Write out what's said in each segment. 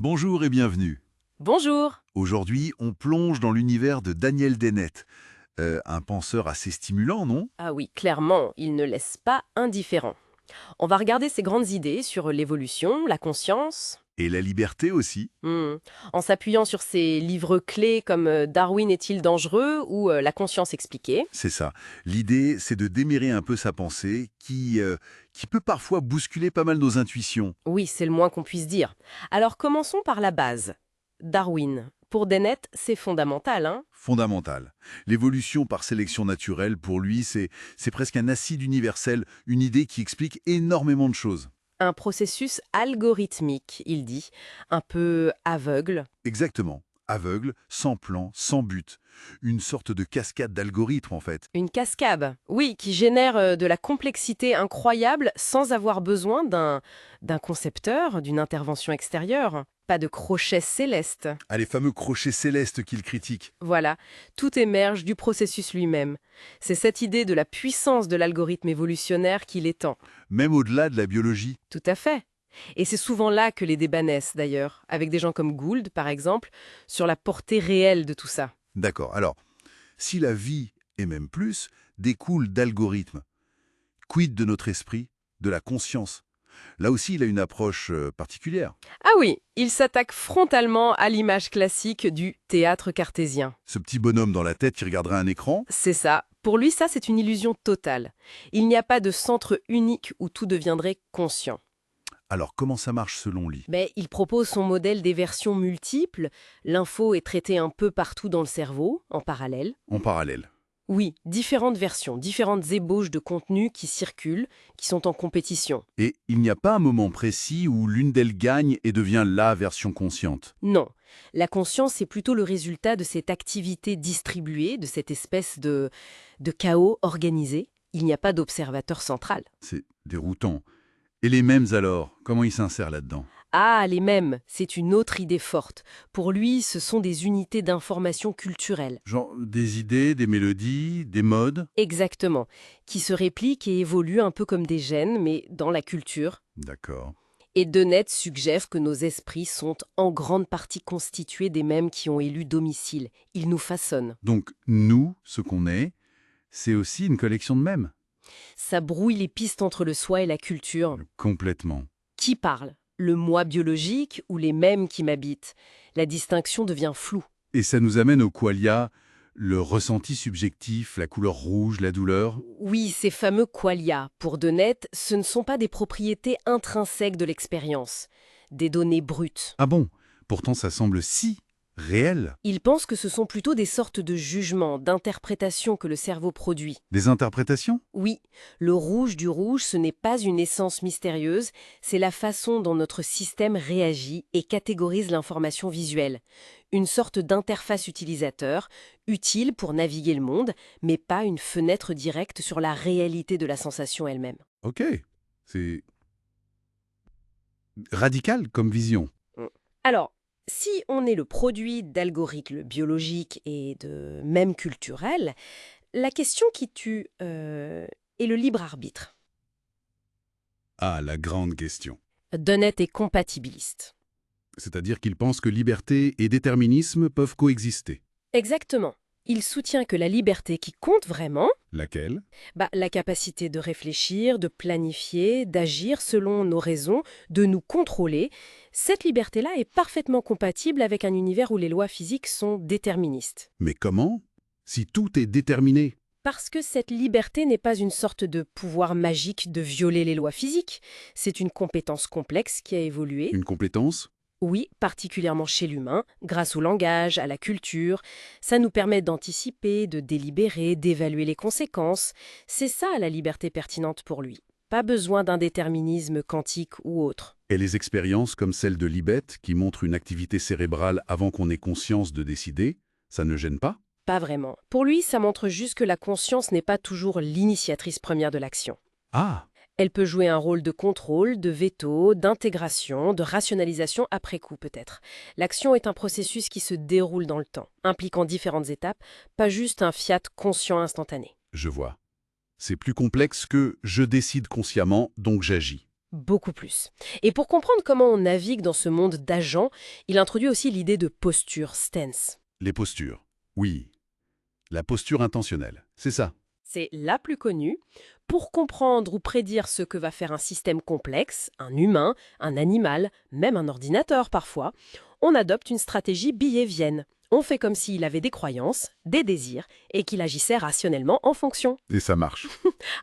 Bonjour et bienvenue. Bonjour. Aujourd'hui, on plonge dans l'univers de Daniel Dennett, un penseur assez stimulant, non? Ah oui, clairement, il ne laisse pas indifférent. On va regarder ses grandes idées sur l'évolution, la conscience, Et la liberté aussi, hmm, en s'appuyant sur ses livres clés comme Darwin est-il dangereux ou La conscience expliquée. c'est ça. L'idée, c'est de démêler un peu sa pensée, qui peut parfois bousculer pas mal nos intuitions. Oui, c'est le moins qu'on puisse dire. Alors commençons par la base. Darwin. Pour Dennett, c'est fondamental, hein. Fondamental. L'évolution par sélection naturelle, pour lui, c'est presque un acide universel, une idée qui explique énormément de choses. Un processus algorithmique, il dit, un peu aveugle. Exactement. Aveugle, sans plan, sans but. Une sorte de cascade d'algorithmes, en fait. Une cascade, oui, qui génère de la complexité incroyable sans avoir besoin d'un concepteur, d'une intervention extérieure. Pas de crochet céleste. Ah, les fameux crochets célestes qu'il critique. Voilà, tout émerge du processus lui-même. C'est cette idée de la puissance de l'algorithme évolutionnaire qui l'étend. Même au-delà de la biologie. Tout à fait. Et c'est souvent là que les débats naissent, d'ailleurs, avec des gens comme Gould, par exemple, sur la portée réelle de tout ça. D'accord. Alors, si la vie, et même plus, découle d'algorithmes, quid de notre esprit, de la conscience? Là aussi, il a une approche particulière. Ah oui, il s'attaque frontalement à l'image classique du théâtre cartésien. Ce petit bonhomme dans la tête qui regarderait un écran. C'est ça. Pour lui, ça, c'est une illusion totale. Il n'y a pas de centre unique où tout deviendrait conscient. Alors, comment ça marche selon lui? Mais il propose son modèle des versions multiples. L'info est traitée un peu partout dans le cerveau, en parallèle. En parallèle. Oui, différentes versions, différentes ébauches de contenu qui circulent, qui sont en compétition. Et il n'y a pas un moment précis où l'une d'elles gagne et devient la version consciente. Non, la conscience est plutôt le résultat de cette activité distribuée, de cette espèce de chaos organisé. Il n'y a pas d'observateur central. C'est déroutant. Et les mêmes alors, comment ils s'insèrent là-dedans? Ah, les mêmes, c'est une autre idée forte. Pour lui, ce sont des unités d'information culturelle. Genre des idées, des mélodies, des modes? Exactement. Qui se répliquent et évoluent un peu comme des gènes, mais dans la culture. D'accord. Et Dennett suggère que nos esprits sont en grande partie constitués des mêmes qui ont élu domicile. Ils nous façonnent. Donc, nous, ce qu'on est, c'est aussi une collection de mèmes. Ça brouille les pistes entre le soi et la culture. Complètement. Qui parle? Le moi biologique ou les mêmes qui m'habitent? La distinction devient floue. Et ça nous amène au qualia, le ressenti subjectif, la couleur rouge, la douleur. Oui, ces fameux qualia, pour Dennett, ce ne sont pas des propriétés intrinsèques de l'expérience, des données brutes. Ah bon? Pourtant, ça semble si réel. Il pense que ce sont plutôt des sortes de jugements, d'interprétations que le cerveau produit. Des interprétations? Oui, le rouge du rouge, ce n'est pas une essence mystérieuse, c'est la façon dont notre système réagit et catégorise l'information visuelle. Une sorte d'interface utilisateur, utile pour naviguer le monde, mais pas une fenêtre directe sur la réalité de la sensation elle-même. Ok. C'est radical comme vision. Alors, si on est le produit d'algorithmes biologiques et de mèmes culturels, la question qui tue est le libre arbitre. Ah, la grande question. Dennett est compatibiliste. C'est-à-dire qu'il pense que liberté et déterminisme peuvent coexister. Exactement. Il soutient que la liberté qui compte vraiment, Laquelle? la capacité de réfléchir, de planifier, d'agir selon nos raisons, de nous contrôler, cette liberté-là est parfaitement compatible avec un univers où les lois physiques sont déterministes. Mais comment? Si tout est déterminé. Parce que cette liberté n'est pas une sorte de pouvoir magique de violer les lois physiques, c'est une compétence complexe qui a évolué. Une compétence? Oui, particulièrement chez l'humain, grâce au langage, à la culture. Ça nous permet d'anticiper, de délibérer, d'évaluer les conséquences. C'est ça la liberté pertinente pour lui. Pas besoin d'un déterminisme quantique ou autre. Et les expériences comme celle de Libet, qui montre une activité cérébrale avant qu'on ait conscience de décider, ça ne gêne pas? Pas vraiment. Pour lui, ça montre juste que la conscience n'est pas toujours l'initiatrice première de l'action. Ah! Elle peut jouer un rôle de contrôle, de veto, d'intégration, de rationalisation après coup peut-être. L'action est un processus qui se déroule dans le temps, impliquant différentes étapes, pas juste un fiat conscient instantané. Je vois. C'est plus complexe que « je décide consciemment, donc j'agis ». Beaucoup plus. Et pour comprendre comment on navigue dans ce monde d'agents, il introduit aussi l'idée de posture, stance. Les postures. Oui. La posture intentionnelle. C'est ça. C'est la plus connue. Pour comprendre ou prédire ce que va faire un système complexe, un humain, un animal, même un ordinateur parfois, on adopte une stratégie bayésienne. On fait comme s'il avait des croyances, des désirs, et qu'il agissait rationnellement en fonction. Et ça marche.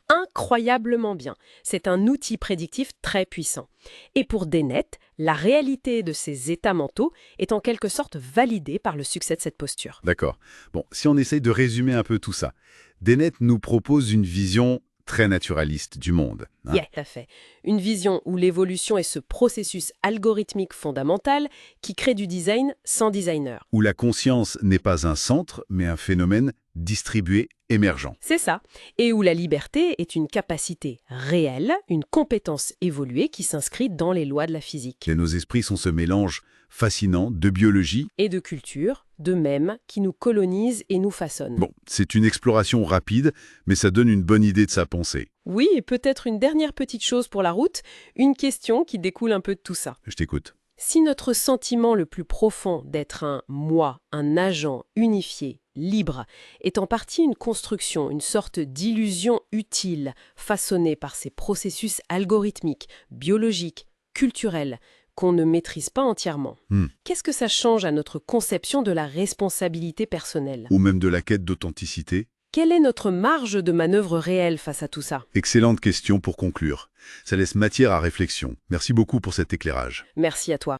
Incroyablement bien. C'est un outil prédictif très puissant. Et pour Dennett, la réalité de ces états mentaux est en quelque sorte validée par le succès de cette posture. D'accord. Bon, si on essaye de résumer un peu tout ça, Dennett nous propose une vision très naturaliste du monde. Yeah, tout à fait. Une vision où l'évolution est ce processus algorithmique fondamental qui crée du design sans designer. Où la conscience n'est pas un centre, mais un phénomène distribué, émergent. C'est ça. Et où la liberté est une capacité réelle, une compétence évoluée qui s'inscrit dans les lois de la physique. Et nos esprits sont ce mélange fascinant de biologie. Et de culture, de même, qui nous colonisent et nous façonnent. Bon, c'est une exploration rapide, mais ça donne une bonne idée de sa pensée. Oui, et peut-être une dernière petite chose pour la route, une question qui découle un peu de tout ça. Je t'écoute. Si notre sentiment le plus profond d'être un moi, un agent unifié, libre, est en partie une construction, une sorte d'illusion utile, façonnée par ces processus algorithmiques, biologiques, culturels, qu'on ne maîtrise pas entièrement, qu'est-ce que ça change à notre conception de la responsabilité personnelle? Ou même de la quête d'authenticité? Quelle est notre marge de manœuvre réelle face à tout ça? Excellente question pour conclure. Ça laisse matière à réflexion. Merci beaucoup pour cet éclairage. Merci à toi.